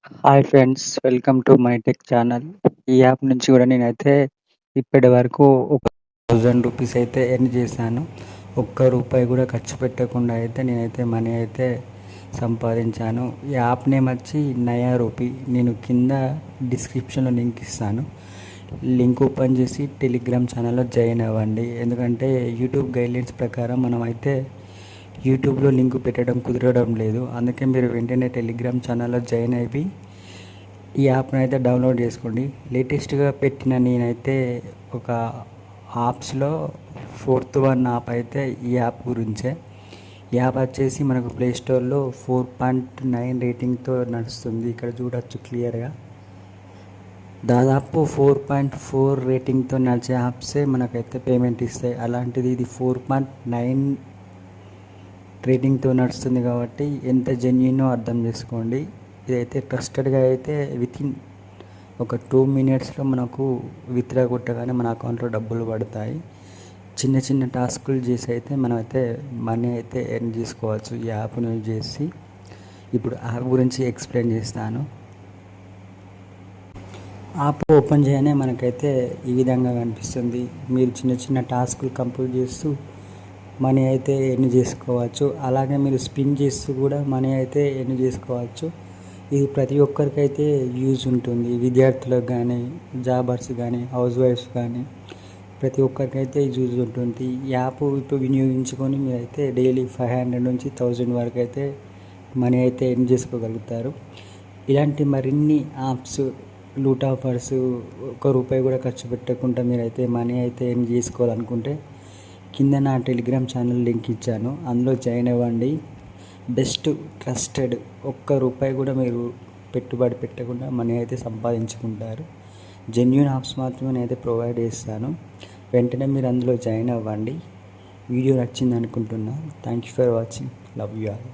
Hi friends, welcome to my tech channel. ఈ app నుంచి కూడా నేనైతే ఇప్పటి వరకు ఒక ₹1000 అయితే ఎర్న్ చేశాను. ఒక్క రూపాయి కూడా ఖర్చు పెట్టకుండా అయితే నేనైతే మనీ అయితే సంపాదించాను. ఈ యాప్ నేమ్ వచ్చి నయా రూపీ. నేను కింద డిస్క్రిప్షన్లో లింక్ ఇస్తాను. లింక్ ఓపెన్ చేసి టెలిగ్రామ్ ఛానల్లో జాయిన్ అవ్వండి. ఎందుకంటే యూట్యూబ్ గైడ్లైన్స్ ప్రకారం మనం అయితే యూట్యూబ్లో లింక్ పెట్టడం కుదరడం లేదు. అందుకే మీరు వెంటనే టెలిగ్రామ్ ఛానల్లో జాయిన్ అయిపోయి ఈ యాప్ని అయితే డౌన్లోడ్ చేసుకోండి. లేటెస్ట్గా పెట్టిన నేనైతే ఒక యాప్స్లో ఫోర్త్ వన్ యాప్ అయితే ఈ యాప్ గురించే. ఈ యాప్ వచ్చేసి మనకు ప్లేస్టోర్లో 4.9 రేటింగ్తో నడుస్తుంది. ఇక్కడ చూడొచ్చు క్లియర్గా. దాదాపు 4.4 రేటింగ్తో నడిచే యాప్సే మనకైతే పేమెంట్ ఇస్తాయి. అలాంటిది ఇది 4.9 రేటింగ్తో నడుస్తుంది కాబట్టి ఎంత జెన్యూనో అర్థం చేసుకోండి. ఇదైతే ట్రస్టెడ్గా అయితే వితిన్ ఒక 2 మినిట్స్లో మనకు విత్డ్రా కొట్టగానే మన అకౌంట్లో డబ్బులు పడతాయి. చిన్న చిన్న టాస్కులు చేసి అయితే మనమైతే మనీ అయితే ఎర్న్ చేసుకోవచ్చు ఈ యాప్ను యూజ్ చేసి. ఇప్పుడు యాప్ గురించి ఎక్స్ప్లెయిన్ చేస్తాను. యాప్ ఓపెన్ చేయగానే మనకైతే ఈ విధంగా కనిపిస్తుంది. మీరు చిన్న చిన్న టాస్కులు కంప్లీట్ చేస్తూ మనీ అయితే ఎర్న్ చేసుకోవచ్చు. అలాగే మీరు స్పిన్ చేస్తూ కూడా మనీ అయితే ఎర్న్ చేసుకోవచ్చు. ఇది ప్రతి ఒక్కరికైతే యూజ్ ఉంటుంది. విద్యార్థులకు కానీ, జాబర్స్ కానీ, హౌస్ వైఫ్స్ కానీ ప్రతి ఒక్కరికైతే యూజ్ ఉంటుంది. ఈ యాప్ ఇప్పుడు వినియోగించుకొని మీరైతే డైలీ 500 నుంచి 1000 వరకు అయితే మనీ అయితే ఎర్న్ చేసుకోగలుగుతారు. ఇలాంటి మరిన్ని యాప్స్, లూట్ ఆఫర్స్, ₹1 కూడా ఖర్చు పెట్టకుండా మీరైతే మనీ అయితే ఎర్న్ చేసుకోవాలనుకుంటే కింద నా టెలిగ్రామ్ ఛానల్ లింక్ ఇచ్చాను, అందులో జాయిన్ అవ్వండి. Best trusted. ₹1 కూడా మీరు పెట్టుబడి పెట్టకుండా మనీ అయితే సంపాదించుకుంటారు. జెన్యూన్ యాప్స్ మాత్రమే నేనైతే ప్రొవైడ్ చేస్తాను. వెంటనే మీరు అందులో జాయిన్ అవ్వండి. వీడియో నచ్చింది అనుకుంటున్నా. Thank you for watching. Love you all.